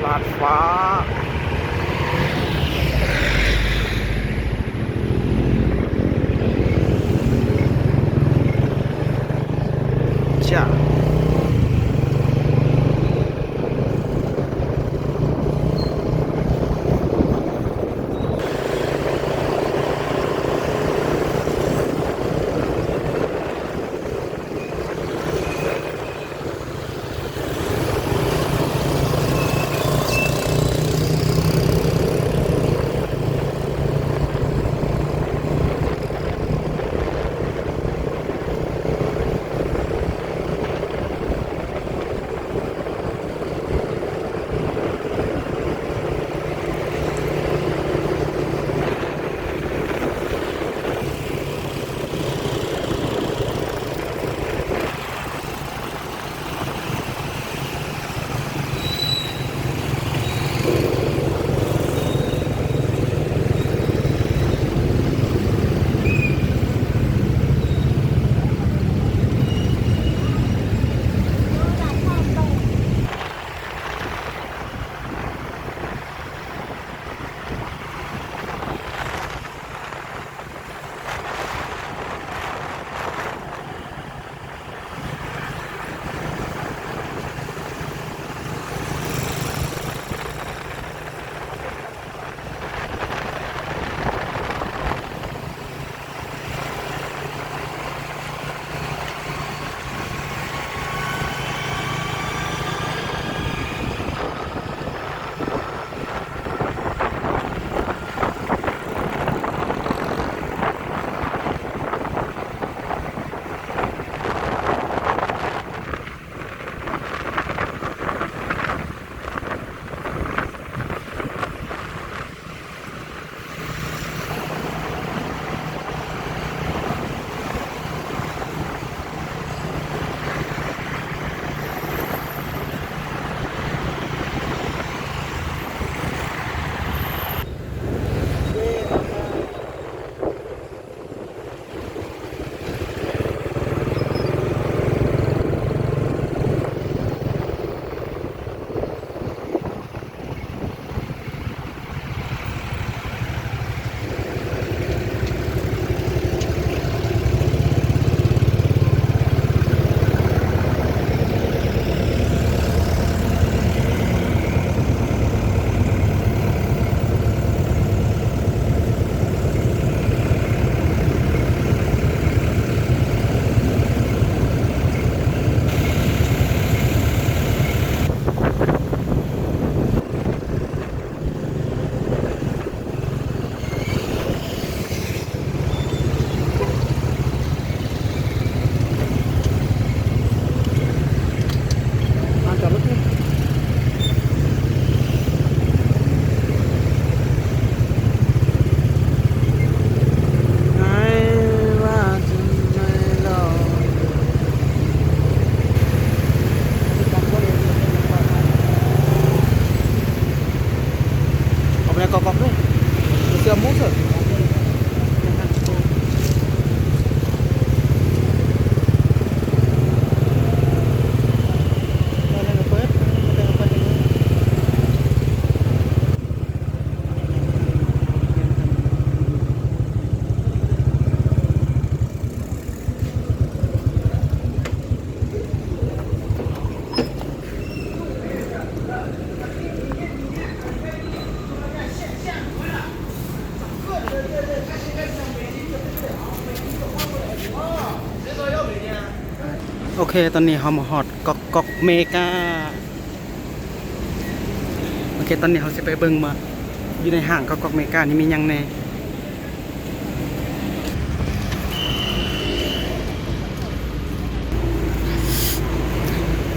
ลาดฟ้าจ้าKokok tuh, usia musuh.โอเคตอนนี้เรามาฮอดก๊อกเมกาโอเคตอนนี้เราจะไปเบิ่งมาอยู่ในห้างก๊อกเมกานี่มีหยังแน่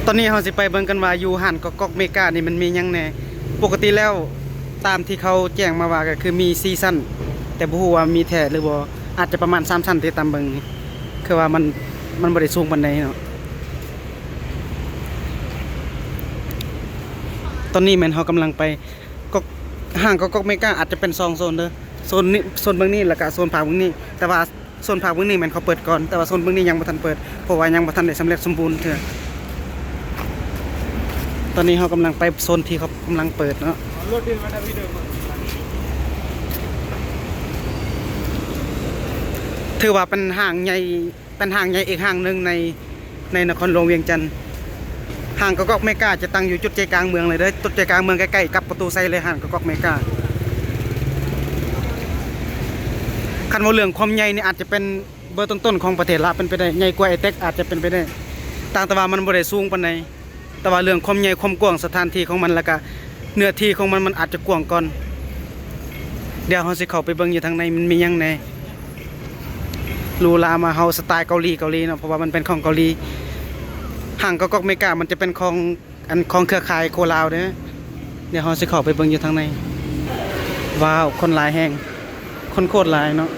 ตอนนี้เราจะไปเบิ่งกันว่าอยู่ห้างก๊อกเมกานี่มันมีหยังแน่ปกติแล้วตามที่เขาแจ้งมาว่าก็คือมี4ชั้นแต่บ่ฮู้ว่ามีแท้หรือบ่อาจจะประมาณ3ชั้นที่ตามเบิ่งคือว่ามันบ่ได้สูงปานใดเนาะตอนนี้แม่นเขากำลังไปก็ห้างก็เมกาอาจจะเป็น2โซนเด้อโซนนี้โซนเบื้องนี้แล้วก็โซนภาคเบื้องนี้แต่ว่าโซนภาคเบื้องนี้แม่นเขาเปิดก่อนแต่ว่าโซนเบื้องนี้ยังบ่ทันเปิดเพราะว่ายังบ่ทันได้สำเร็จสมบูรณ์เถอะต ตอนนี้เขากำลังไปโซนที่เขากำลังเปิดเนาะถือว่าเป็นห้างใหญ่อีกห้างหนึ่งในนครหลวงเวียงจันทร์ห้างกอกเมกาจะตั้งอยู่จุดใจกลางเมืองเลยเด้อจุดใจกลางเมืองใกล้ๆกับประตูไซเลยห้างกอกเมกาคันว่าเรื่องความใหญ่นี่อาจจะเป็นเบอร์ต้นๆของประเทศลาวเป็นไปได้ใหญ่กว่าไอเต็กอาจจะเป็นไปได้ต่างแต่ว่ามันบ่ได้สูงปานใดแต่ว่าเรื่องความใหญ่ความกว้างสถานที่ของมันแล้วก็เนื้อที่ของมันอาจจะกว้างก่อนเดี๋ยวเฮาสิเข้าไปเบิ่งอยู่ทางในมันมีหยังแหน่ลูลามาเฮาสไตล์เกาหลีเนาะเพราะว่ามันเป็นของเกาหลีห้างกอกเมกามันจะเป็นของเครือข่ายโคลาวเด้อเดี๋ยวเฮาสิเข้าไปเบิ่งอยู่ทางในว้าวคนหลายแฮงคนโคตรหลายเนาะ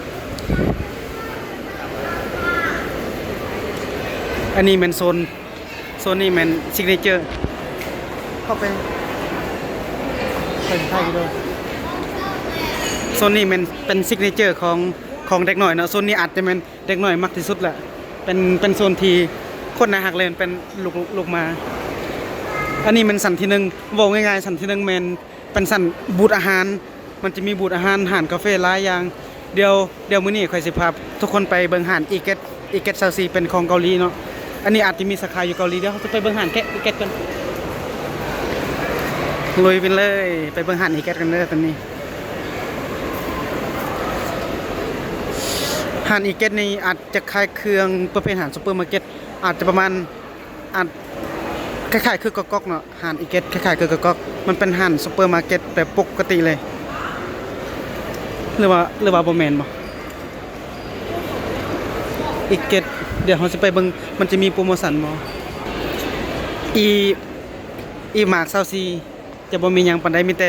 อันนี้เป็นโซนนี้เป็นซิกเนเจอร์เข้าไปไทยด้วยโซนนี้มันเป็นซิกเนเจอร์ของเด็กหน่อยเนาะโซนนี้อาจจะเป็นเด็กหน่อยมากที่สุดแหละเป็นโซนที่คนน่าหักเลยเป็นลูกมาอันนี้มันสันที่หนึ่งบอกง่ายๆสันที่หนึ่งเป็นสันบูธอาหารมันจะมีบูธอาหารกาแฟหลายอย่างเดี๋ยวมื้อนี้ข่อยสิพาทุกคนไปเบิ่งหานอีเกตซาซีเป็นของเกาหลีเนาะอันนี้อาจจะมีสาขาอยู่เกาหลีเดี๋ยวเขาจะไปเบิ่งหานอีเกตกันลุยไปเลยไปเบิ่งหานอีเกตกันเด้อตอนนี้หานอีเกตนี่อาจจะขายเครื่องประเภทหานซุปเปอร์มาร์เก็ตอาจจะประมาณอาจคล้ายๆคือกอกๆเนาะหานอีเกตคล้ายๆคือกอกๆมันเป็นหานซุปเปอร์มาร์เก็ตแบบปกติเลยหรือว่าบ่แม่นบ่อีกเกตเดี๋ยวเราสิไปเบิ่งมันจะมีโปรโมชั่นบ่อีหมาก24จะบ่มีหยังปานใดมีแ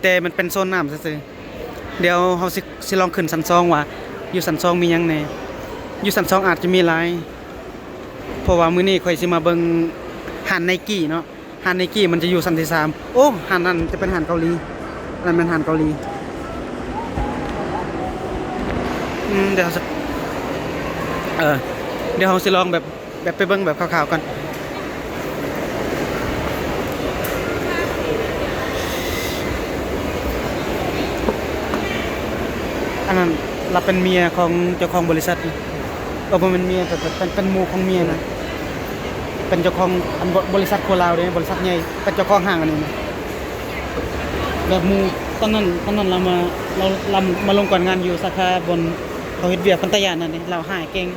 ต่มันเป็นโซนน้ำซื่อๆเดี๋ยวเราสิลองขึ้นชั้น2ว่าอยู่ชั้น2มีหยังแหน่อยู่ชั้น2อาจจะมีหลายเพราะว่ามื้อนี้ข่อยสิมาเบิ่งหาน Nike เนาะหาน Nike มันจะอยู่ชั้นที่3โอ้หานนั้นจะเป็นหานเกาหลีนั่นเป็นหานเกาหลีเดี๋ยวเราสิลองแบบไปเบิ่งแบบคร่าวๆก่อนอันนั้นเราเป็นเมียของเจ้าของบริษัทบ่เป็นเมียแต่เป็นหมู่ของเมียนะเป็นเจ้าของบริษัทโคลาวเด้บริษัทใหญ่เป็นเจ้าของห้างอันนี้นะแบบหมู่ตอนนั้นเรามาลงก่อนงานอยู่สาขาบนเขาเฮ็ดเวียกพันตยานั่นนี่เราหาเก่ง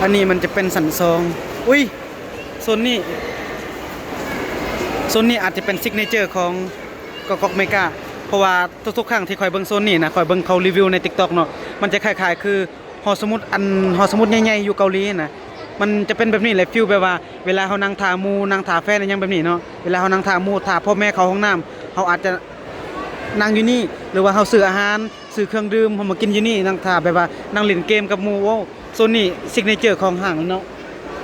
อันนี้มันจะเป็นสันซองอุ้ยโซนนี้อาจจะเป็นซิกเนเจอร์ของกอกเมกาเพราะว่าทุกๆครั้งที่คอยเบิ่งโซนนี้นะคอยเบิ่งเขารีวิวใน TikTok เนาะมันจะคล้ายๆคือหอสมุดใหญ่ๆอยู่เกาหลีนะมันจะเป็นแบบนี้แหละฟีลแบบว่าเวลาเขานั่งทาหมู่นั่งทาแฟนอย่างแบบนี้เนาะเวลาเขานั่งทาหมู่ทาพ่อแม่เขาห้องน้ำเขาอาจจะนั่งอยู่นี่หรือว่าเขาซื้ออาหารซื้อเครื่องดื่มเขามากินอยู่นี่นั่งทาแบบว่านั่งเล่นเกมกับหมู่โอ้โซนนี้ซิกเนเจอร์ของห้างเนาะ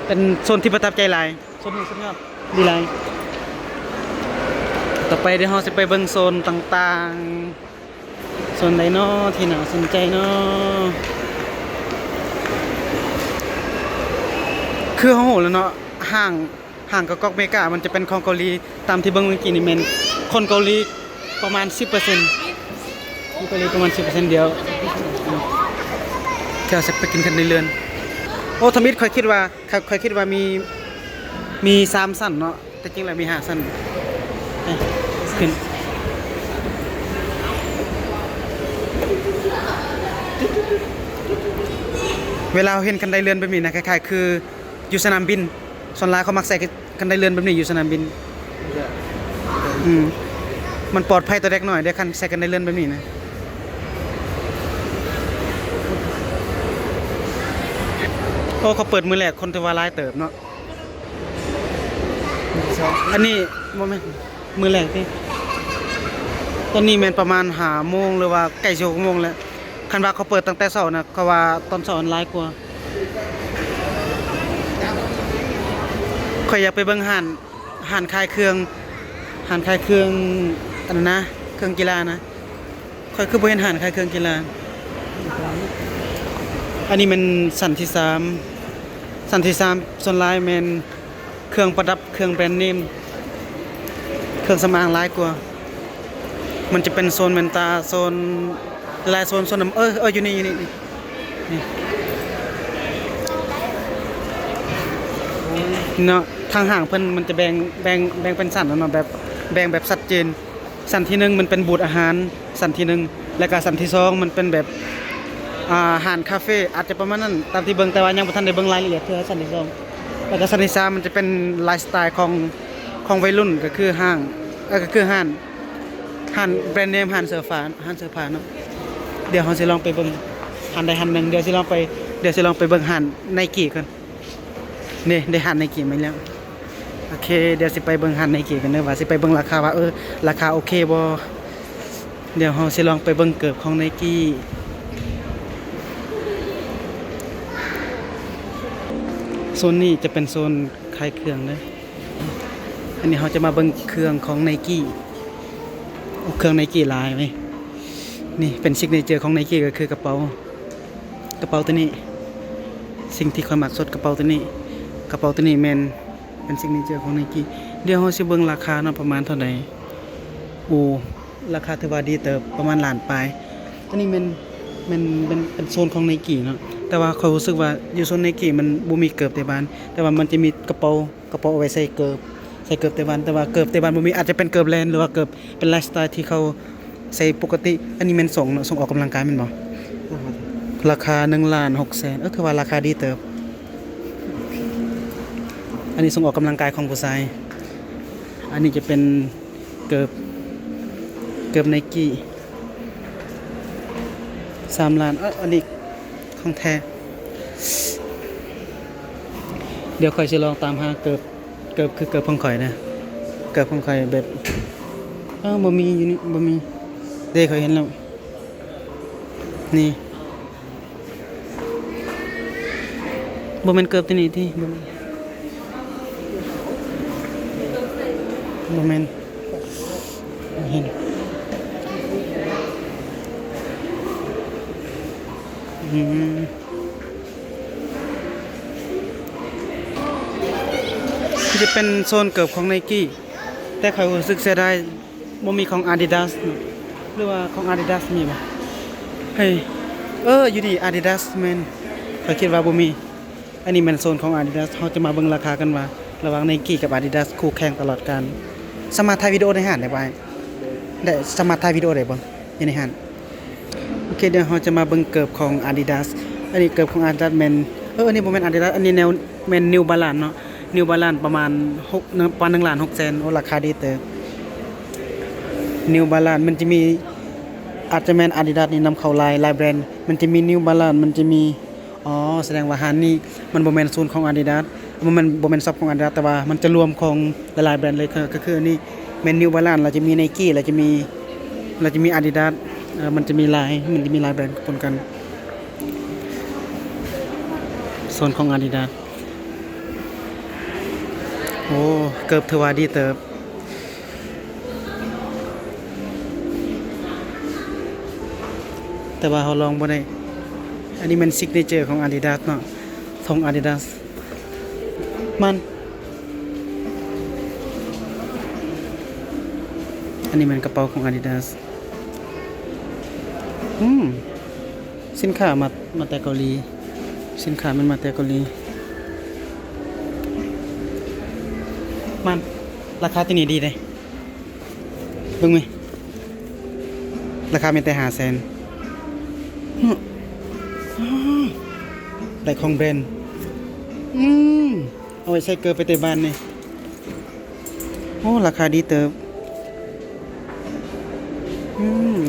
เป็นโซนที่ประทับใจหลายโซนนี้สุดยอดดีหลายต่อไปเดี๋ยวเราจะไปเบิ่งโซนต่างๆโซนไหนเนาะที่น่าสนใจเนาะคือเขาโหแล้วเนาะห้างกอกเมกามันจะเป็นของเกาหลีตามที่เบิ่งเมื่อกี้นี่แม่นคนเกาหลีประมาณ 10% มีเกาหลีประมาณ 10% เดียวเดี๋ยวจะไปกินกันในเรือนโอ้ทมิตค่อยคิดว่ามี3สั้นเนาะแต่จริงแล้วมี5สั้นขึ้นเวลาเห็นกันไดเรือนแบบนี้นะคล้ายๆคืออยู่สนามบินส่วนหลายเขามักใส่กันไดเรือนแบบนี้อยู่สนามบินมันปลอดภัยตัวเด็กหน่อยได้คันใส่กันไดเรือนแบบนี้นะโอ้เขาเปิดมือแรกคนที่ว่าหลายเติบเนาะอันนี้บ่แม่นมือแรกที่ตอนนี้แม่นประมาณ5 โมงหรือว่าใกล้จะ6 โมงแล้วคันว่าเขาเปิดตั้งแต่เช้านะเขาว่าตอนเช้าหลายกว่าข่อยอยากไปเบิ่งห้านขายเครื่องอันนั้นนะเครื่องกีฬานะข่อยคือบ่เห็นห้านขายเครื่องกีฬาอันนี้มันสันที่3ส่วนหลายแม่นเครื่องประดับเครื่องแบรนด์เนม เครื่องสำอางหลายกว่ามันจะเป็นโซนแว่นตาโซนหลายโซนน้ำอยู่นี่นี่เนาะทางห่างเพิ่นมันจะแบ่งเป็นสันเนาะแบบแบ่งแบบชัดเจนสันที่หนึ่งมันเป็นบูธอาหารสันที่หนึ่งแล้วก็สันที่สองมันเป็นแบบอาหารคาเฟ่อาจจะประมาณนั้นตามที่เบิ่งแต่ว่ายังบ่ทันได้เบิ่งรายละเอียดเท่าสันที่สองแล้วก็สันที่สามมันจะเป็นไลฟ์สไตล์ของวัยรุ่นก็คือห้างก็คือห้านแบรนด์เนมห้านเสื้อผ้าเนาะเดี๋ยวเราสิลองไปเบิ่งห้านใดห้านหนึ่งเดี๋ยวสิลองไปเบิ่งห้าน Nike ก่อนนี่ได้ห้าน Nike มาแล้วโอเคเดี๋ยวสิไปเบิ่งห้าน Nike กันเด้อว่าสิไปเบิ่งราคาว่าราคาโอเคบ่เดี๋ยวเราสิลองไปเบิ่งเกิบของ Nike โซนนี้จะเป็นโซนขายเครื่องเด้ออันนี้เราจะมาเบิ่งเครื่องของ Nike เครื่อง Nike ลายไหมนี่เป็นซิกเนเจอร์ของ Nike ก็คือกระเป๋าตัวนี้สิ่งที่ค่อยมักสดกระเป๋าตัวนี้แม่นเป็นซิกเนเจอร์ของ Nike เดี๋ยวเราสิเบิ่งราคาเนาะประมาณเท่าใดราคาถือว่าดีเติบประมาณล้านปลายอันนี้เป็นโซนของ Nike เนาะแต่ว่าเขารู้สึกว่าอยู่โซน Nike มันบ่มีเกิบแต่บ้านแต่ว่ามันจะมีกระเป๋าเอาไว้ใส่เกิบแต่บ้านแต่ว่าเกิบแต่บ้านบ่มีอาจจะเป็นเกิบแลนด์หรือว่าเกิบเป็นไลฟ์สไตล์ที่เขาใส่ปกติอันนี้แม่นส่งออกกำลังกายแม่นบ่ราคา1,600,000คือว่าราคาดีเติบอันนี้ส่งออกกำลังกายของผู้ชายอันนี้จะเป็นเกิบ Nike 3 ล้านอันนี้ของแท้เดี๋ยวค่อยสิลองตามหาเกิบคือเกิบของข่อยนะเกิบของข่อยแบบบ่มีอยู่นี่บ่มีเด้ข่อยเห็นแล้วนี่บ่แม่นเกิบตัวนี้ที่บ่แม่นเห็นจะเป็นโซนเกิบของ Nike แต่ข่อยรู้สึกเสียดายบ่มีของ Adidas หรือว่าของ Adidas มีบ่เฮ้ยอยู่ดี Adidas แม่นข่อยคิดว่าบ่มีอันนี้มันโซนของ Adidas เฮาจะมาเบิ่งราคากันว่าระหว่าง Nike กับ Adidas คู่แข่งตลอดกาลสามารถถ่ายวิดีโอในห้างได้บ่ได้สามารถถ่ายวิดีโอได้บ่อยู่ในห้างโอเคเดี๋ยวเราจะมาเบิ่งเกิบของ Adidas อันนี้เกิบของ Adidas แม่นอันนี้บ่แม่น Adidas อันนี้แนวแม่น New Balance เนาะ New Balance ประมาณ1,600,000ราคาดีเติบ New Balance มันจะมีอาจจะแม่น Adidas นี่นำเข้าลายแบรนด์มันจะมี New Balance มันจะมีแสดงว่าหานนี้มันบ่แม่นศูนย์ของ Adidas มันบ่แม่นซับของ Adidas แต่ว่ามันจะรวมของหลายๆแบรนด์เลยก็คืออันนี้แม่น New Balance เราจะมี Nike เราจะมี Adidas มันจะมีหลายแบรนด์ปนกันโซนของ Adidas โอ้เกิบถือว่าดีเติบแต่ว่าเขาลองบ่ได้อันนี้มันซิกเนเจอร์ของ Adidas เนาะธง Adidas อันนี้มันกระเป๋าของ Adidas สินค้ามาแต่เกาหลีสินค้ามันมาแต่เกาหลีมันราคาตัวนี้ดีเลยเบิ่งมั้ยราคามีแต่500,000ได้ของแบรนด์เอาไว้ใส่เกิบไปแต่บ้านนี่โอ้ราคาดีเติบ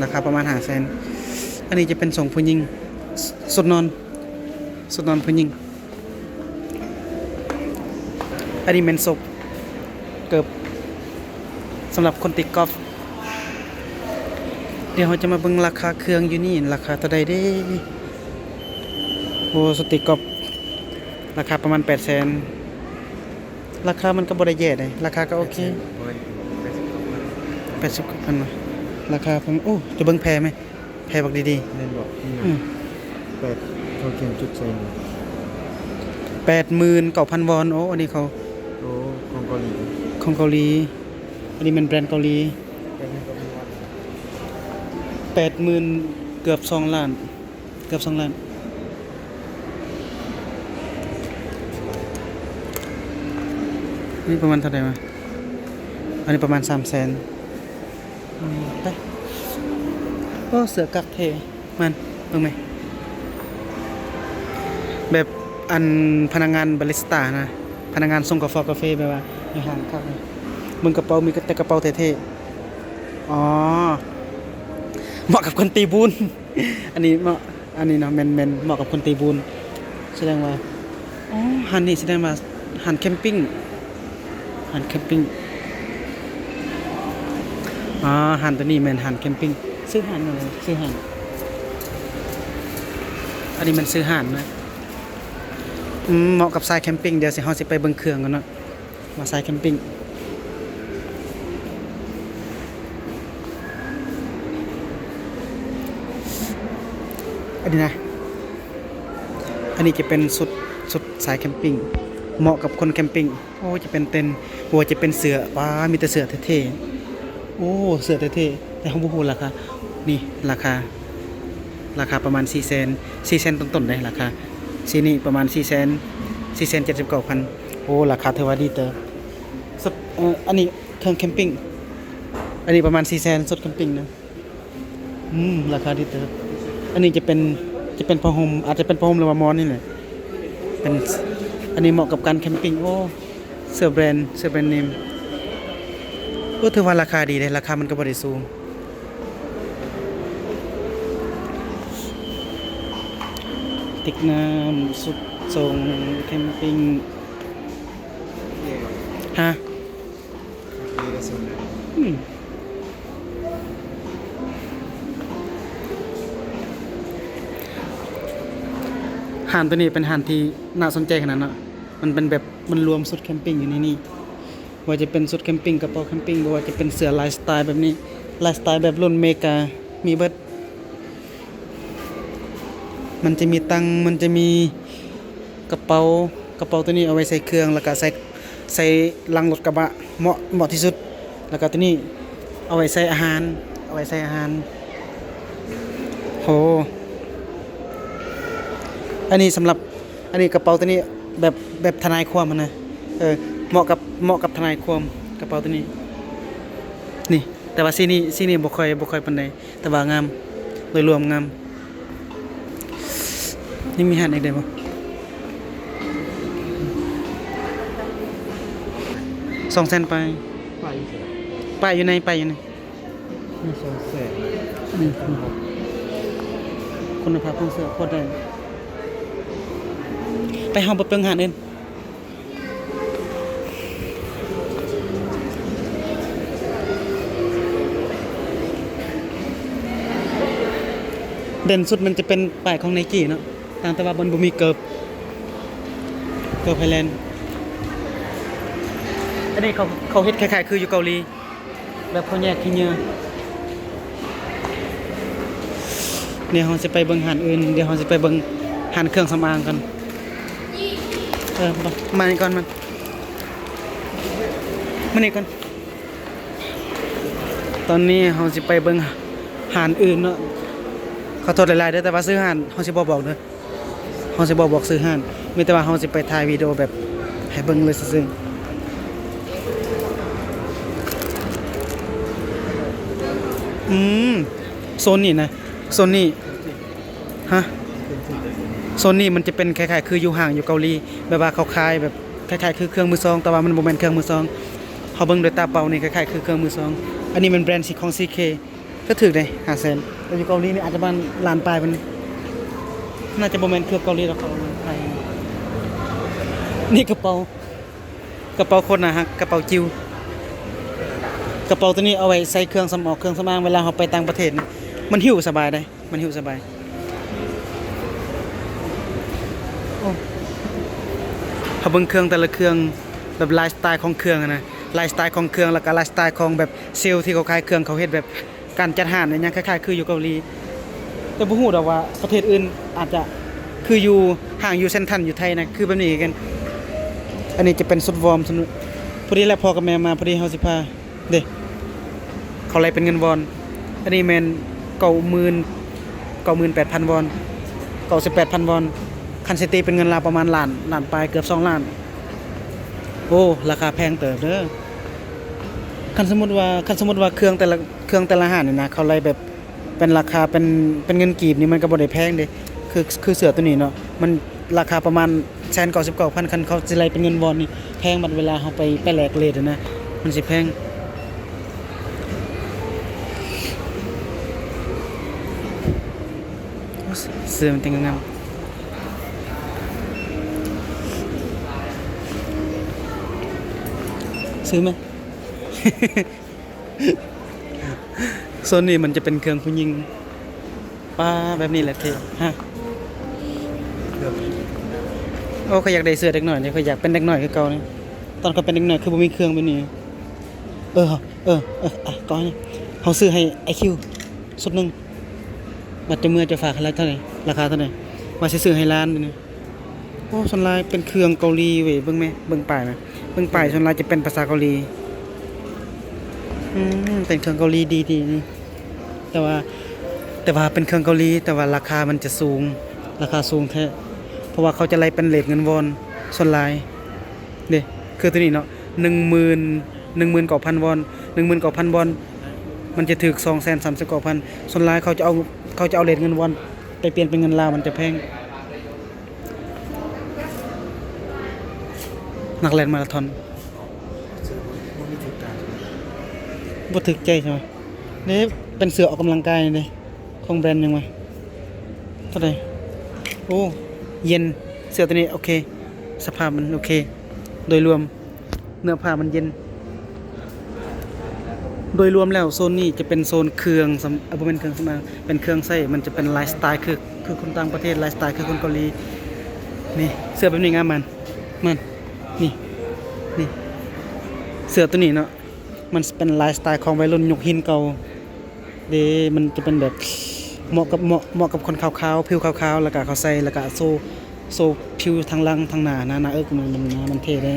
ราคาประมาณ500,000อันนี้จะเป็นส่งผู้หญิงสุดนอนผู้หญิงอันนี้เป็นศพเกิบสำหรับคนติดกอล์ฟเดี๋ยวเราจะมาเบิ่งราคาเครื่องอยู่นี่ราคาเท่าใดเด้โอ้สติกกอล์ฟราคาประมาณ800,000ราคามันก็บ่ได้แย่เลยราคาก็โอเค80,000ราคาผมจะเบิ่งแพรไหมแพรบักดีๆแม่นบอก8เขาเขียนจุดเซน89,000 วอนอันนี้เขาของเกาหลี อันนี้มันแบรนด์เกาหลี เป็นก็มีวัน 80,000เกือบ2ล้านเกือบ2ล้านนี่ประมาณเท่าไหร่วะอันนี้ประมาณ 300,000ไปโอ้เสือกักเทมันเบิ่งไหมแบบอันพนักงานบาริสต้านะพนักงานส่งกาแฟแบบว่าในห้างครับมึงกระเป๋ามีแต่กระเป๋าเท่ๆอ๋อเหมาะกับคนตีบุญ อันนี้เหมาะอันนี้เนาะแมนเหมาะกับคนตีบุญแสดงว่าอ๋อหันนี่แสดงว่าหันแคมปิ้งหันแคมปิ้งอ๋อหันตัวนี้แมนหันแคมปิ้งซื้อหันเลยซื้อหันอันนี้มันซื้อหันนะเหมาะกับสายแคมปิ้งเดี๋ยวสิเฮาสิไปเบิ่งเครื่องกันเนาะมาสายแคมปิ้งอันนี้นะอันนี้จะเป็นสุดสายแคมปิ้งเหมาะกับคนแคมปิ้งโอ้จะเป็นเต็นท์หัวจะเป็นเสือว้ามีแต่เสือเท่ๆโอ้เสือเท่ๆแต่เฮาบ่ฮู้ราคานี่ราคาประมาณ400,000ต้นๆได้ราคาสีนี้ประมาณ479,000โอ้ราคาถือว่าดีเตอร์สุดอันนี้เครื่องแคมปิ้งอันนี้ประมาณ400,000สุดแคมปิ้งนะราคาดีเตอร์อันนี้จะเป็นผ้าห่มอาจจะเป็นผ้าห่มหรือว่ามอนนี่แหละเป็นอันนี้เหมาะกับการแคมปิ้งโอ้เสื้อแบรนด์เนมก็ถือว่าราคาดีเลยราคามันก็บ่ได้สูงติกน้ำสุดทรงแคมปิ้งฮะหาดตัวนี้เป็นหาดที่น่าสนใจขนาดนั้นมันเป็นแบบมันรวมสุดแคมปิ้งอยู่ในนี้ว่าจะเป็นสุดแคมปิ้งกระเป๋าแคมปิ้งหรือว่าจะเป็นเสื้อไลฟ์สไตล์แบบนี้ไลฟ์สไตล์แบบรุ่นอเมริกามีเบิดมันจะมีตังมันจะมีกระเป๋าตัวนี้เอาไว้ใส่เครื่องแล้วก็ใส่ลังรถกระบะเหมาะที่สุดแล้วก็ตัวนี้เอาไว้ใส่อาหารโหอันนี้สำหรับอันนี้กระเป๋าตัวนี้แบบทนายความมันนะเหมาะกับทนายความกระเป๋าตัวนี้นี่แต่ว่าสีนี้บ่ค่อยปานใดแต่ว่างามโดยรวมงามนี่มีหาดอีกได้บ่200,000ไป ไปเสร็จ อยู่ใน มี200,000 นี่คุณภาพของเสื้อโคตรได้ไปเฮาบ่เปิงหาดอื่นเด่นสุดมันจะเป็นป้ายของ Nike เนาะต่างแต่ว่ามันบ่มีเกิบไทยแลนด์อันนี้เขาเฮ็ดคล้ายๆคืออยู่เกาหลีแบบเขาแยกขี้เหงื่อเนี่ยเราสิไปเบิ่งหาดอื่นเดี๋ยวเราสิไปเบิ่งหาดเครื่องสำอางกันมานี่ก่อนมานี่ก่อนตอนนี้เราสิไปเบิ่งหาดอื่นเนาะขอโทษหลายๆเด้อแต่ว่าซื้อหาดเราสิบ่บอกเด้อเราสิบ่บอกซื้อหาดมีแต่ว่าเราสิไปถ่ายวิดีโอแบบให้เบิ่งเลยซื่อโซนนี้นะโซนนี้ฮะโซนนี้มันจะเป็นคล้ายๆคืออยู่ห่างอยู่เกาหลีแบบว่าเขาขายแบบคล้ายๆคือเครื่องมือสองแต่ว่ามันบ่แม่นเครื่องมือสองเฮาเบิ่งด้วยตาเปล่านี่คล้ายๆคือเครื่องมือสองอันนี้มันแบรนด์ของ CK ก็ถูกได้500,000แต่อยู่เกาหลีนี่อาจจะประมาณล้านปลายมันน่าจะบ่แม่นเครื่องเกาหลีหรอกเขาเอามาไทยนี่กระเป๋าคนนะฮะกระเป๋าจิวกระเป๋าตัวนี้เอาไว้ใส่เครื่องสำอางเวลาเราไปต่างประเทศมันหิ้วสบายได้มันหิ้วสบายเขาเบิ่งเครื่องแต่ละเครื่องแบบไลฟ์สไตล์ของเครื่องนะไลฟ์สไตล์ของเครื่องแล้วก็ไลฟ์สไตล์ของแบบเซลล์ที่เขาขายเครื่องเขาเฮ็ดแบบการจัดหาเนี่ยยังคล้ายๆคืออยู่เกาหลีแต่บ่ฮู้ดอกว่าประเทศอื่นอาจจะคืออยู่ห่างอยู่เซ็นทรัลอยู่ไทยนะคือแบบนี้กันอันนี้จะเป็นสุดวอร์มพอดีแล้วพ่อกับแม่มาพอดีเฮาสิพา เด้เขาไล่เป็นเงินวอนอันนี้แม่น98,000 วอน98,000 วอนคันสิตีเป็นเงินลาวประมาณล้านปลายเกือบ2 ล้าน โอ้ราคาแพงเติบเด้อคันสมมุติว่าเครื่องแต่ละห้างนี่นะเขาไล่แบบเป็นราคาเป็นเงินกีบนี่มันก็บ่ได้แพงเด้คือเสื้อตัวนี้เนาะมันราคาประมาณ199,000คันเขาสิไล่เป็นเงินวอนนี่แพงบัดเวลาเฮาไปแลกเรทอะนะมันสิแพงเสื้อมันแต่งงามซื้อไหม โซนนี้มันจะเป็นเครื่องผู้หญิงป้าแบบนี้แหละเท่ฮะโอ้เขาอยากได้เสื้อเด็กหน่อยเนี่ยเขาอยากเป็นเด็กหน่อยคือเก่านี่ตอนเขาเป็นเด็กหน่อยคือบ่มีเครื่องแบบนี้ก่อนนี่เขาซื้อให้ IQ สุดหนึงบัดจะเมื่อจะฝากอะไรเท่าไหร่ราคาเท่าไหร่ว่าสิซื้อให้ร้านนี่โอ้ส่วนหลายเป็นเครื่องเกาหลีเว้ยเบิ่งแม่เบิ่งป้ายนะเบิ่งป้ายส่วนหลายจะเป็นภาษาเกาหลีเป็นเครื่องเกาหลีดีนี่แต่ว่าเป็นเครื่องเกาหลีแต่ว่าราคามันจะสูงราคาสูงแท้เพราะว่าเขาจะไล่เป็นเรทเงินวอนส่วนหลายเด้คือตัวนี้เนาะ19,000 วอน19,000 วอนมันจะถึก 239,000ส่วนหลายเขาจะเอาเรทเงินวอนไปเปลี่ยนเป็นเงินลาวมันจะแพงนักแล่นมาราธอนบ่ถึกใจใช่ไหมนี่เป็นเสื้อออกกำลังกายนี่ของแบรนด์ยังไงเท่าไหร่โอ้เย็นเสื้อตัวนี้โอเคสภาพมันโอเคโดยรวมเนื้อผ้ามันเย็นโดยรวมแล้วโซนนี้จะเป็นโซนเครื่องบ่แม่นเครื่องสำอางเป็นเครื่องใช้มันจะเป็นไลฟ์สไตล์คือคนต่างประเทศไลฟ์สไตล์คือคนเกาหลีนี่เสื้อแบบนี้งามมันนี่เสื้อตัวนี้เนาะมันเป็นไลฟ์สไตล์ของวัยรุ่นยุคหินเก่าเด้มันจะเป็นแบบเหมาะกับคนขาวๆผิวขาวๆแล้วก็เขาใส่แล้วก็โซผิวทางหลังทางหน้านะมันเท่เด้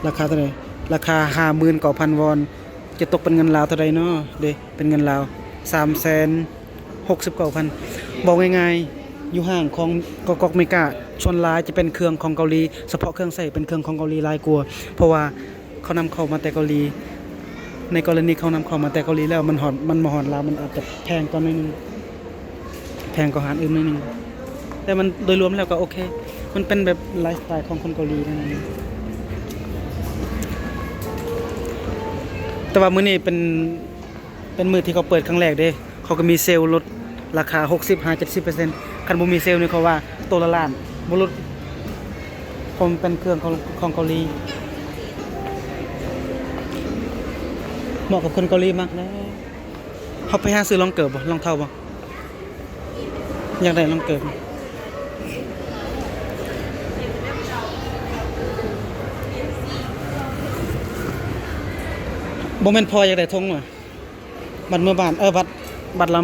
ราคาเท่าไหร่ราคา 59,000 วอนจะตกเป็นเงินลาวเท่าใดเนาะเด้เป็นเงินลาว 369,000 บอกง่ายๆอยู่ห้างของกอกเมกาชนลายจะเป็นเครื่องของเกาหลีเฉพาะเครื่องใช้เป็นเครื่องของเกาหลีหลายกว่าเพราะว่าเขานำเข้ามาแต่เกาหลีในกรณีเขานำเข้ามาแต่เกาหลีแล้วมันมาฮอดลาวมันอาจจะแพงกว่าหน่อยนึงแพงกว่าอาหารอื่นหน่อยนึงแต่มันโดยรวมแล้วก็โอเคมันเป็นแบบไลฟ์สไตล์ของคนเกาหลีนั่นเองแต่ว่ามื้อนี้เป็นมื้อที่เขาเปิดครั้งแรกเด้เขาก็มีเซลล์ลดราคา 60-70% คันบ่มีเซลล์นี่เขาว่าตัวละล้านบ่ลดผมเป็นเครื่องของเกาหลีเหมาะกับคนเกาหลีมากแล้วเขาไปหาซื้อรองเกิบบ่รองเท้าบ่อยากได้รองเกิบบ่แม่นพออยากได้ธงว่ะบัดเมื่อบ้านบัดเรา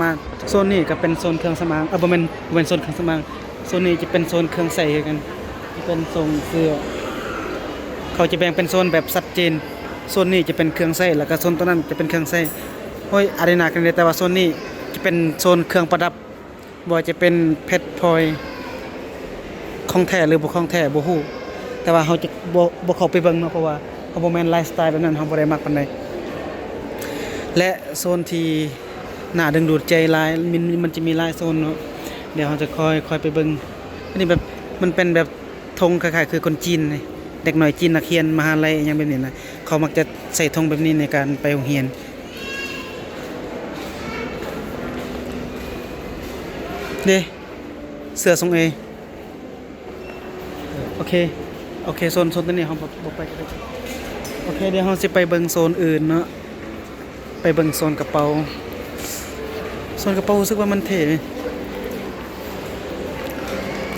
มาโซนนี้ก็เป็นโซนเครื่องสำอางบ่แม่นโซนเครื่องสำอางโซนนี้จะเป็นโซนเครื่องใช้คือกันเป็นทรงเสื้อเขาจะแบ่งเป็นโซนแบบชัดเจนโซนนี้จะเป็นเครื่องใช้แล้วก็โซนตัวนั้นจะเป็นเครื่องใช้โอ้ยอะไรหนักกันเลยแต่ว่าโซนนี้จะเป็นโซนเครื่องประดับบ่จะเป็นเพชรพลอยของแท้หรือบ่ของแท้บ่ฮู้แต่ว่าเฮาจะบ่เข้าไปเบิ่งเนาะเพราะว่าเฮาบ่แม่นไลฟ์สไตล์แบบนั้นเฮาบ่ได้มักปานใดและโซนที่น่าดึงดูดใจหลายมันจะมีหลายโซนเนาะเดี๋ยวเฮาจะค่อยไปเบิ่งอันนี้แบบมันเป็นแบบธงคล้ายๆคือคนจีนนี่เด็กหน่อยจีนนักเรียนมหาลัยอหยังแบบนี้นะเขามักจะใส่ธงแบบนี้ในการไปโรงเรียนเด้เสื้อทรง A โอเคโซนตัวนี้เฮาบ่ไปก็ได้โอเคเดี๋ยวเฮาสิไปเบิ่งโซนอื่นเนาะไปเบิ่งโซนกระเป๋ารู้สึกว่ามันเท่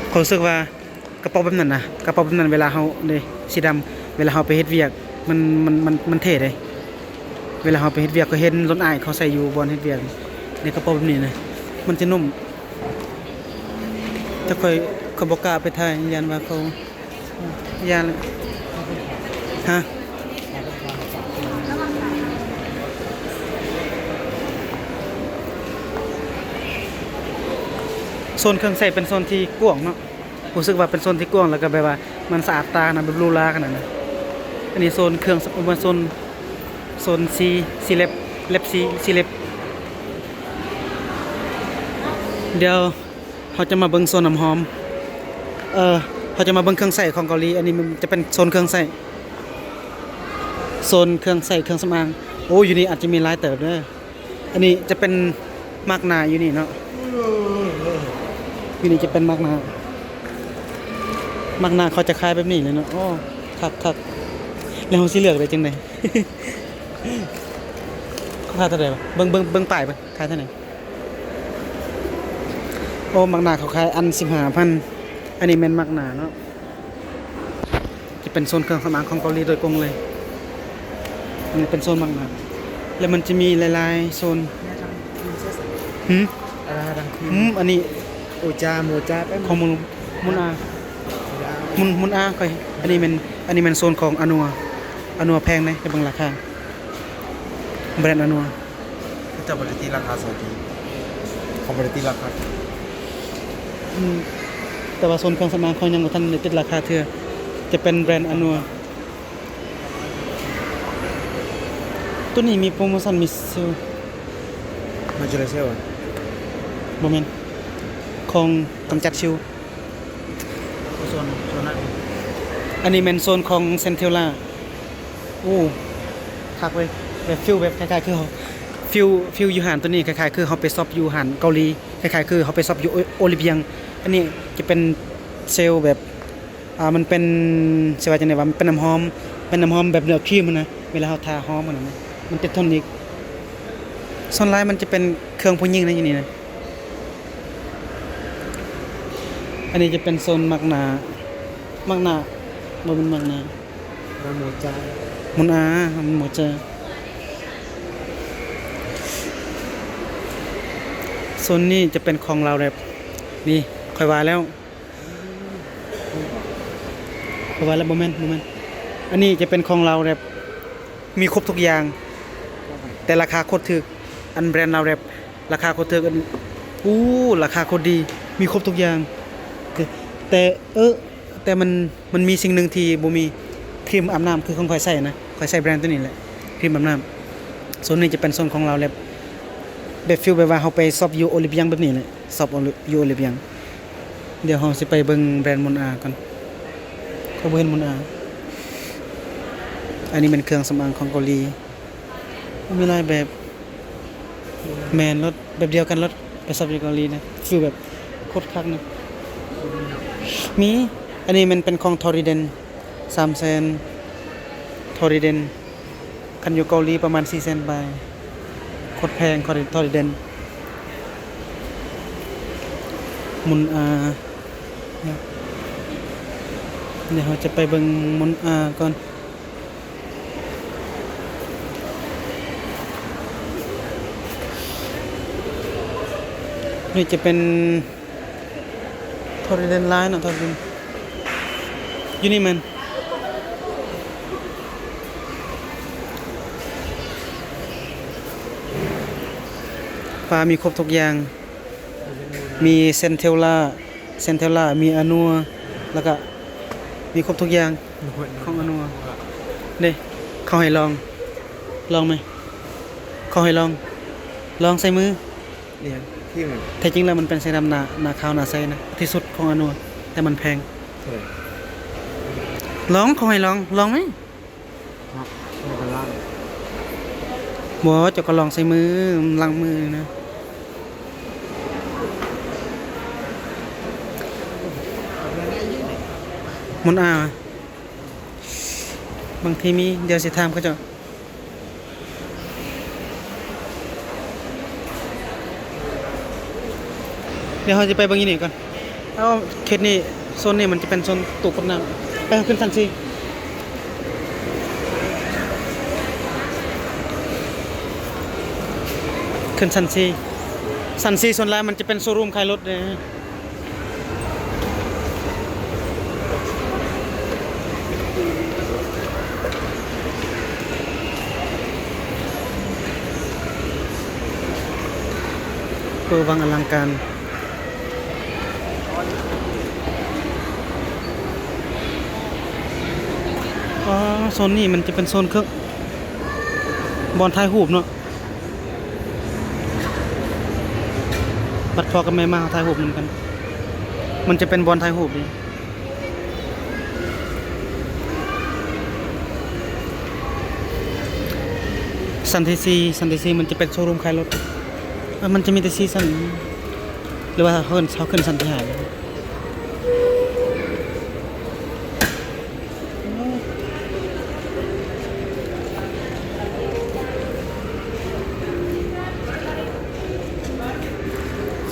เขารู้สึกว่ากระเป๋าแบบนั้นนะกระเป๋าแบบนั้นเวลาเฮานี่สีดำเวลาเฮาไปเฮ็ดเวียกมันเท่เลยเวลาเฮาไปเฮ็ดเวียกก็เห็นรถอ้ายเขาใส่อยู่บอนเฮ็ดเวียกในกระเป๋าแบบนี้นะมันจะนุ่มถ้าเขาบ่กล้าไปถ่ายยันว่าเขายันฮะ โซนเครื่องใช้เป็นโซนที่กว้างเนาะรู้สึกว่าเป็นโซนที่กว้างแล้วก็แบบว่ามันสะอาดตานะแบบหรูหราขนาดนั้นอันนี้โซนเครื่องมันโซนซีเล็บซีเล็บเดี๋ยวเขาจะมาเบิ่งโซนน้ำหอมเขาจะมาเบิ่งเครื่องใช้ของเกาหลีอันนี้มันจะเป็นโซนเครื่องใช้โซนเครื่องใช้เครื่องสำอางโอ้อยู่นี่อาจจะมีหลายเติบเด้ออันนี้จะเป็นมากหนาอยู่นี่เนาะอยู่นี่จะเป็นมากหนาเขาจะคล้ายแบบนี้เลยเนาะอ้อคักแล้วเราสิเลือกได้จังได๋ เขาคล้ายเท่าใดบ่เบิ่งป้ายบ่คล้ายเท่าไหร่โอ้มากหนาเขาขายอัน 15,000 อันนี้แม่นมากหนาเนาะจะเป็นโซนเครื่องสำอางของเกาหลีโดยตรงเลยอันนี้เป็นโซนมากหนาแล้วมันจะมีหลายๆโซนหืม อะไรดังคื อันนี้ โอจาโมจาแป๊บ ของมุนอามุนอาค่อยอันนี้เป็นโซนของอนัวแพงนะจะเบิ่งราคาแบรนด์อนัว จะบริตีราคาสองทีของบริตีราคา แต่ว่าโซนเครื่องสำอางเขายังบ่ทันได้ติดราคาเทื่อจะเป็นแบรนด์อนัวตัวนี้มีโปรโมชั่นมีเซล มาเจอเซลล์ บ่แม่นของกำจัดชิว โซนนั้น อันนี้เป็นโซนของเซนเทลล่าโอ้คักเว้ยแบบฟิลแบบคล้ายๆคือเขาฟิลอยู่หานตัวนี้คล้ายๆคือเขาไปซอบอยู่หานเกาหลีคล้ายๆคือเขาไปซอบอยู่โอลิเวียงอันนี้จะเป็นเซลล์แบบมันเป็นสิว่าจังได๋ว่ามันเป็นน้ำหอมแบบเนื้อครีมมันนะเวลาเราทาหอมมันนะมันติดทนอีกส่วนหลายมันจะเป็นเครื่องผู้หญิงนะอยู่นี่นะอันนี้จะเป็นโซนมักหนาบ่เป็นมักหนา โมจา มุนอามันหมดเจอโซนนี้จะเป็นของเราแบบนี่ค่อยว่าแล้วบ่แม่นอันนี้จะเป็นของเราแบบมีครบทุกอย่างแต่ราคาโคตรถูกอันแบรนด์เราแบบราคาโคตรถูกอันราคาโคตรดีมีครบทุกอย่างแต่แต่มันมีสิ่งหนึ่งที่บ่มีครีมอาบน้ำคือของข่อยใส่นะข่อยใส่แบรนด์ตัวนี้แหละครีมอาบน้ำโซนนี้จะเป็นโซนของเราแบบฟีลแบบว่าเราไปซอบอยู่โอลิเวียงแบบนี้แหละซอบอยู่โอลิเวียงเดี๋ยวเราสิไปเบิ่งแบรนด์มุนอาก่อนเขาบ่เห็นมุนอาอันนี้เป็นเครื่องสำอางของเกาหลีมีหลายแบบแมนรถแบบเดียวกันรถไปซอบอยู่เกาหลีนะฟีลแบบโคตรคักนะมีอันนี้มันเป็นของทอริเดน3 เซนทอริเดนคันอยู่เกาหลีประมาณ4 เซนไปโคตรแพงทอริเดนมุนอาเดี๋ยวเราจะไปเบิ่งมุนอาก่อนนี่จะเป็นทอริเดนไลน์นะทอริเดนอยู่นี่มันปลามีครบทุกอย่างมีเซนเทลล่ามีอนัวแล้วก็มีครบทุกอย่างของอนัวเด้เขาให้ลองไหมเขาให้ลองใส่มือ เนี่ยที่มัน แต่จริงแล้วมันเป็นไซรัมนาขาวนาไซนะที่สุดของอนัวแต่มันแพง เท่าไหร่ ลองเขาให้ลองไหม ไม่เป็นไร บ่เจ้าก็ลองใส่มือล้างมือนะมุนอาบางทีมีเดี๋ยวสิถามเขาเจ้าเดี๋ยวเราจะไปเบางยีนี่ก่อนเอาเขตนี้โซนนี้มันจะเป็นโซนตู้กดน้ำไปขึ้นชั้น4ขึ้นชั้น4ส่วนแรกมันจะเป็นโชว์รูมขายรถเลยวังอลังการ โซนนี้มันจะเป็นโซนเครื่องบอลถ่ายรูปเนาะบัดพอกับแม่มาถ่ายรูปเหมือนกันมันจะเป็นบอลถ่ายรูปดิซันทีซีมันจะเป็นโชว์รูมขายรถมันจะมีแต่ซีซันหรือว่าเขาขึ้นซันที่หาย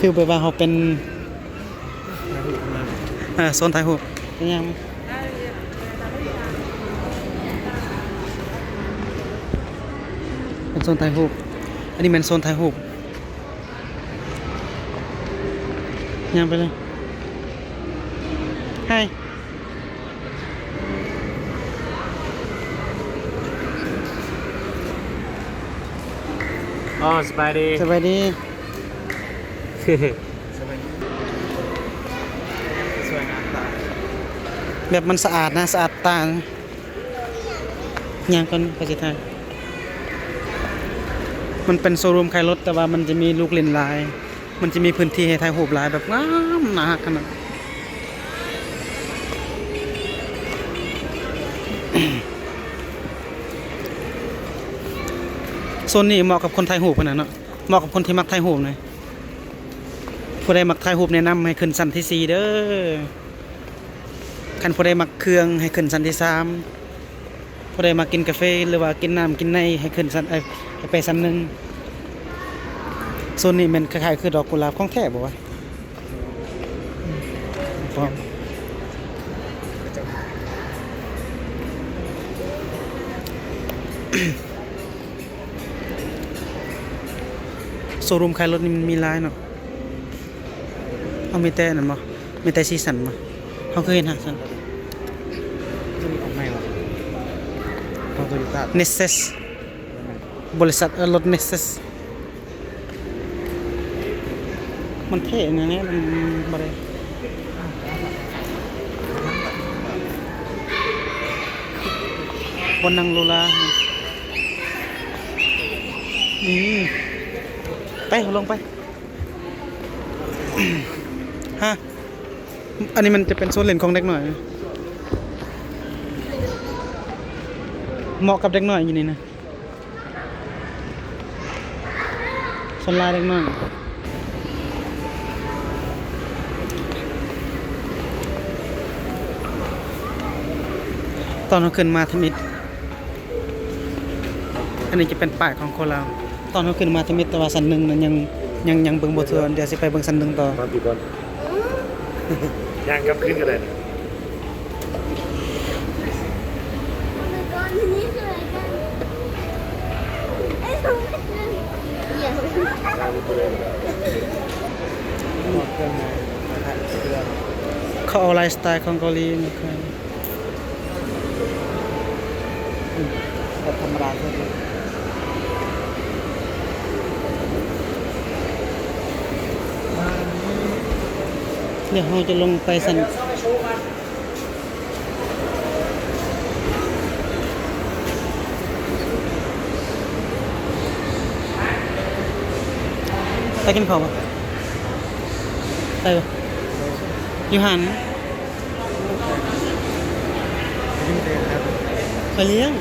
ฟิลไปว่าเขาเป็นโซนถ่ายรูปเป็นยังเป็นโซนถ่ายรูปอันนี้เป็นโซนถ่ายรูปยังไปเลยไฮ อ๋อสบายดี สบายดี สวยงามตา แบบมันสะอาดนะสะอาดตานะยังก่อนไปสิทายมันเป็นโชว์รูมขายรถแต่ว่ามันจะมีลูกเล่นลาย มันจะมีพื้นที่ให้ถ่ายรูปหลายแบบงามหนาขนาด โซนนี้เหมาะกับคนถ่ายรูปขนาดเนาะเหมาะกับคนที่มักถ่ายรูปเลยผู้ใดมักถ่ายรูปแนะนำให้ขึ้นชั้นที่ 4เด้อคันผู้ใดมักเครื่องให้ขึ้นชั้นที่ 3ผู้ใดมักกินกาแฟหรือว่ากินน้ำกินในให้ขึ้นชั้นให้ไปชั้น 1โซนนี้มันคล้ายๆคือดอกกุหลาบของแท้บ่วะพร้อมโชว์รูมขายรถนี่มันมีหลายเนาะเอามีแต่นั่นบ่มีแต่ซีซั่นบ่เฮาเคยเห็นฮะซั่น จะมีออกใหม่หรอของโตโยต้า Nesses บริษัทรถ Nesses มันเท่นะเนี่ยมันบ่ได้บนนั่งโลลาไปลงไป ฮะอันนี้มันจะเป็นโซนเล่นของเด็กหน่อยเหมาะกับเด็กหน่อยอยู่นี่นะโซนลายเด็กหน่อยตอนเราขึ้นมาทมิตรอันนี้จะเป็นป้ายของโคราชตอนเราขึ้นมาทมิตรแต่ว่าสันหนึ่งนั้นยังเบิ่งบ่ทั่วเดี๋ยวสิไปเบิ่งสันหนึ่งต่อ มาปีก่อนย่างกับขึ้นกันเลย ก่อนนี้คืออะไรกันไอ้ทำไมกันอย่า ย่างไปเลย หมดเครื่องในมาถ่ายเครื่อง เขาเอาไลฟ์สไตล์ของเกาหลีมาขาย แบบธรรมดาเท่านั้น เดี๋ยวเราจะลงไปสันไปกินข้าวปะไปปะอยู่หัน ยิ่งเต้นครับ ไปเลี้ยง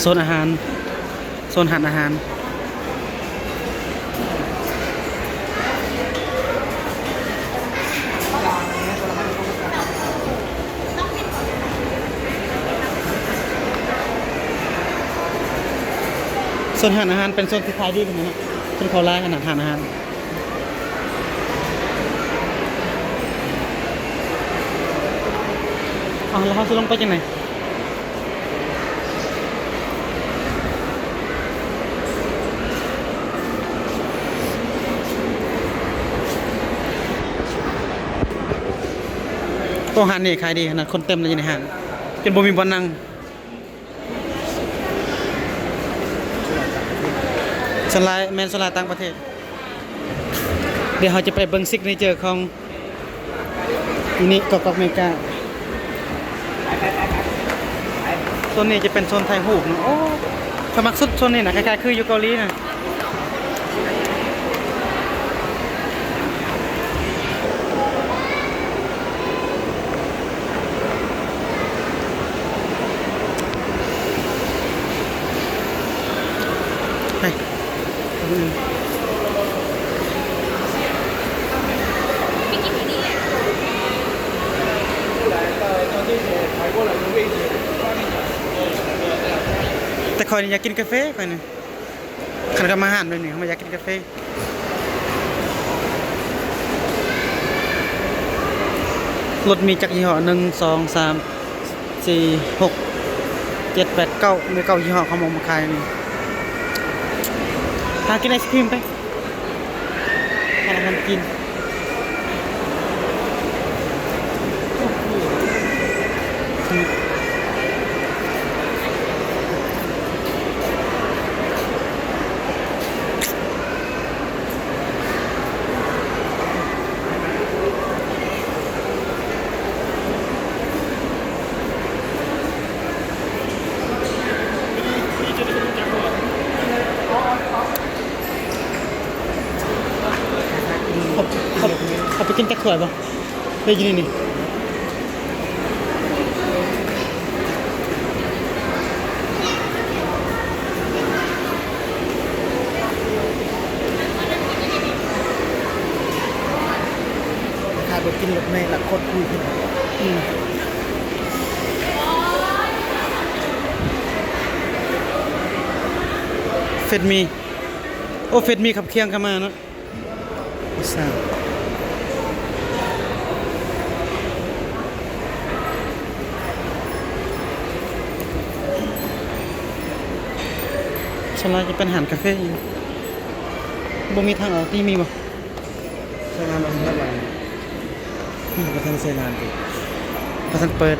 โซนอาหารโซนหันอาหารโซนหันอาหารเป็นโซนที่ขายดีกันนะโซนเขาไล่ขนาดหันอาหาร อ๋อแล้วเขาจะลงไปยังไงโอ้หานนี่ขายดีขนาดคนเต็มเลยอยู่ในห้างจนบ่มีบ่อนนั่งสลายแมนสลายต่างประเทศเดี๋ยวเราจะไปเบิ่งซิกเนเจอร์ของอีนี่กอกเมกาโซนนี้จะเป็นโซนไทยหูกเนาะโอ้สมักสุดโซนนี้นะคล้ายๆคืออยู่เกาหลีนะไปแต่คอยนี่อยากกินกาแฟคอยนี่ขันกับมาหารแบบนี้เขามาอยากกินกาแฟรถมีจักรยี่ห้อ1 2 3 4 6 7 8 9มี9ยี่ห้อเขามาขายนี่หากินไอศครีมไปหาทำกินเอาไปกินแกะถั่วป่ะได้ยินนี่ ถ้าไปกินรถเมล์ละโคตรคุยขึ้น เฟดมีโอ้เฟดมีขับเคียงเข้ามาเนาะทราบฉลาดจะเป็นอาหารคาเฟ่อยู่บ่มีทางออกที่มีบ่ ใช้งานมาถึงเท่าไหร่ประธานเซนานดิ ประทันเปิด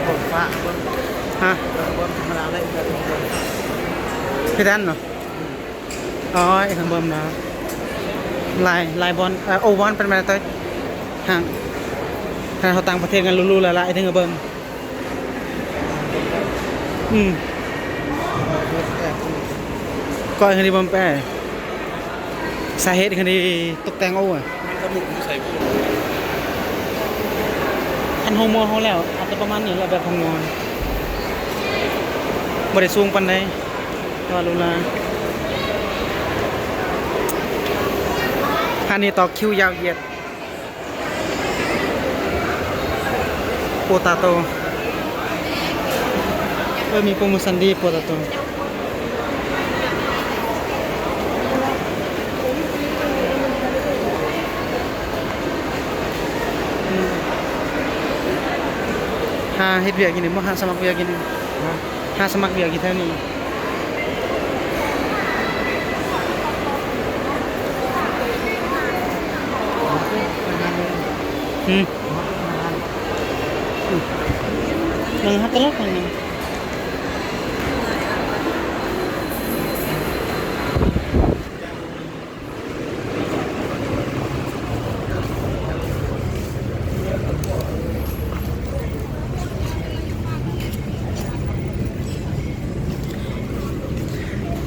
ผมฟ้าบน ฮะ บนธรรมดาเลยแบบบน พี่ดันเหรออ๋อไอ้ข้างบนนะลายบอลโอบอลเป็นมาเตยห่างถ้าเขาต่างประเทศกันรู้ๆแล้วไอ้ถึงกระเบิ้มก็ไอ้คนนี้บอมแปะสาเหตุไอ้คนนี้ตกแต่งเอาอ่ะ กระมุกใส่พวก อันโฮโมเขาแล้วอาจจะประมาณนี้แหละแบบของงอนบ่ได้สูงปานใดว่ารู้ละอันนี้ต่อคิวยาวเหยียดโปตาโตมีโปรโมชั่นดีโปตาโตหาเฮ็ดเวียกกินนี่บ่หาสมัครเวียกกินนี่หาสมัครเวียกกินเท่านี้ยังฮักกันแล้วกันนี่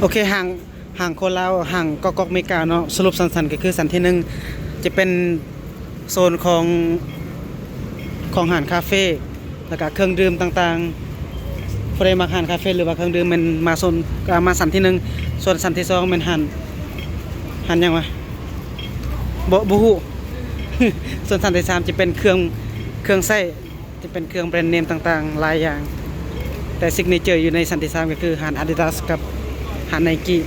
โอเคห่างคนลาวห่างกอกเมกาเนาะสรุปสั้นๆก็คือสันที่หนึ่งจะเป็นโซนของอาหารคาเฟ่แล้วก็เครื่องดื่มต่างๆ ผู้ใดมักอาหารคาเฟ่หรือว่าเครื่องดื่มแมันมาโซนมาสันที่หนึ่งส่วนสันที่สองแมันหันหยังวะบ่ฮู้ ส่วนสันที่สามจะเป็นเครื่องใช้จะเป็นเครื่องแบรนด์เนมต่างๆหลายอย่าง แต่ซิกเนเจอร์อยู่ในสันที่สามก็คืออาหาร Adidas กับอาหาร Nike